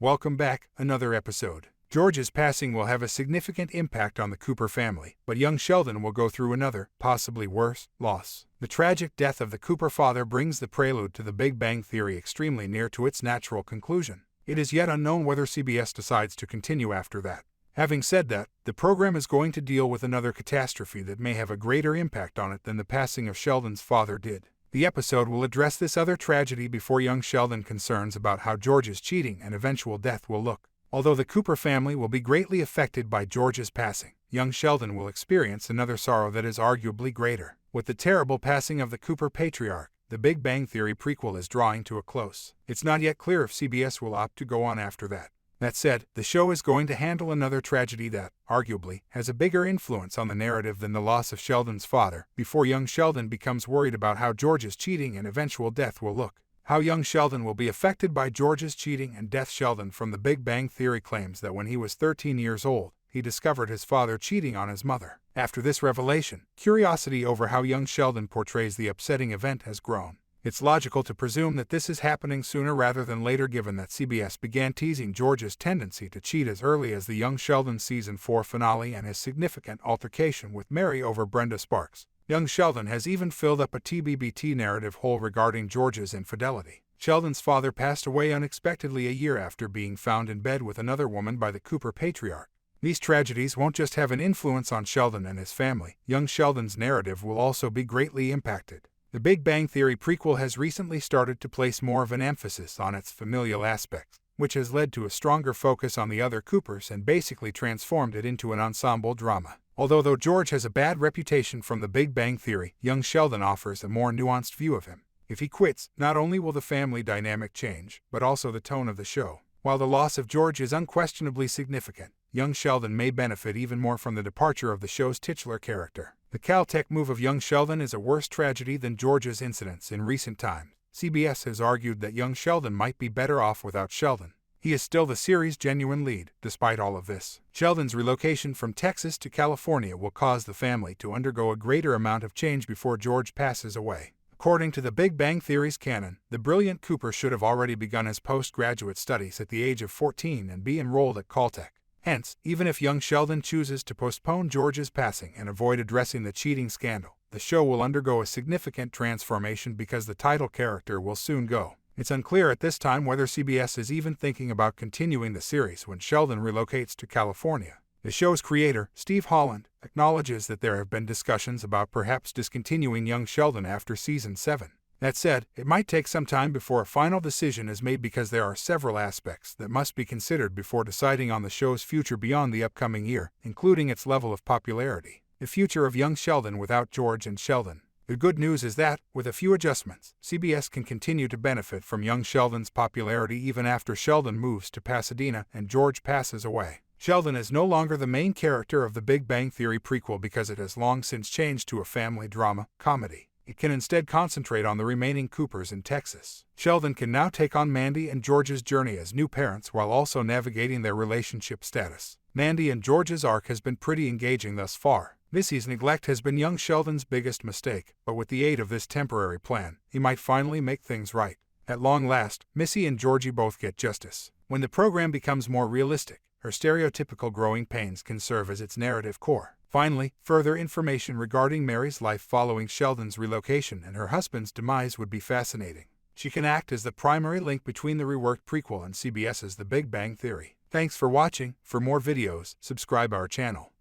Welcome back, another episode. George's passing will have a significant impact on the Cooper family, but young Sheldon will go through another, possibly worse, loss. The tragic death of the Cooper father brings the prelude to the Big Bang Theory extremely near to its natural conclusion. It is yet unknown whether CBS decides to continue after that. Having said that, the program is going to deal with another catastrophe that may have a greater impact on it than the passing of Sheldon's father did. The episode will address this other tragedy before young Sheldon concerns about how George's cheating and eventual death will look. Although the Cooper family will be greatly affected by George's passing, young Sheldon will experience another sorrow that is arguably greater. With the terrible passing of the Cooper patriarch, the Big Bang Theory prequel is drawing to a close. It's not yet clear if CBS will opt to go on after that. That said, the show is going to handle another tragedy that, arguably, has a bigger influence on the narrative than the loss of Sheldon's father, before young Sheldon becomes worried about how George's cheating and eventual death will look. How young Sheldon will be affected by George's cheating and death. Sheldon from the Big Bang Theory claims that when he was 13 years old, he discovered his father cheating on his mother. After this revelation, curiosity over how young Sheldon portrays the upsetting event has grown. It's logical to presume that this is happening sooner rather than later, given that CBS began teasing George's tendency to cheat as early as the Young Sheldon Season 4 finale and his significant altercation with Mary over Brenda Sparks. Young Sheldon has even filled up a TBBT narrative hole regarding George's infidelity. Sheldon's father passed away unexpectedly a year after being found in bed with another woman by the Cooper patriarch. These tragedies won't just have an influence on Sheldon and his family. Young Sheldon's narrative will also be greatly impacted. The Big Bang Theory prequel has recently started to place more of an emphasis on its familial aspects, which has led to a stronger focus on the other Coopers and basically transformed it into an ensemble drama. Although George has a bad reputation from the Big Bang Theory, young Sheldon offers a more nuanced view of him. If he quits, not only will the family dynamic change, but also the tone of the show. While the loss of George is unquestionably significant, young Sheldon may benefit even more from the departure of the show's titular character. The Caltech move of young Sheldon is a worse tragedy than George's incidents in recent times. CBS has argued that young Sheldon might be better off without Sheldon. He is still the series' genuine lead, despite all of this. Sheldon's relocation from Texas to California will cause the family to undergo a greater amount of change before George passes away. According to the Big Bang Theory's canon, the brilliant Cooper should have already begun his postgraduate studies at the age of 14 and be enrolled at Caltech. Hence, even if young Sheldon chooses to postpone George's passing and avoid addressing the cheating scandal, the show will undergo a significant transformation because the title character will soon go. It's unclear at this time whether CBS is even thinking about continuing the series when Sheldon relocates to California. The show's creator, Steve Holland, acknowledges that there have been discussions about perhaps discontinuing young Sheldon after Season 7. That said, it might take some time before a final decision is made because there are several aspects that must be considered before deciding on the show's future beyond the upcoming year, including its level of popularity. The future of young Sheldon without George and Sheldon. The good news is that, with a few adjustments, CBS can continue to benefit from young Sheldon's popularity even after Sheldon moves to Pasadena and George passes away. Sheldon is no longer the main character of the Big Bang Theory prequel because it has long since changed to a family drama comedy. It can instead concentrate on the remaining Coopers in Texas. Sheldon can now take on Mandy and George's journey as new parents while also navigating their relationship status. Mandy and George's arc has been pretty engaging thus far. Missy's neglect has been young Sheldon's biggest mistake, but with the aid of this temporary plan, he might finally make things right. At long last, Missy and Georgie both get justice. When the program becomes more realistic, her stereotypical growing pains can serve as its narrative core. Finally, further information regarding Mary's life following Sheldon's relocation and her husband's demise would be fascinating. She can act as the primary link between the reworked prequel and CBS's The Big Bang Theory. Thanks for watching. For more videos, subscribe our channel.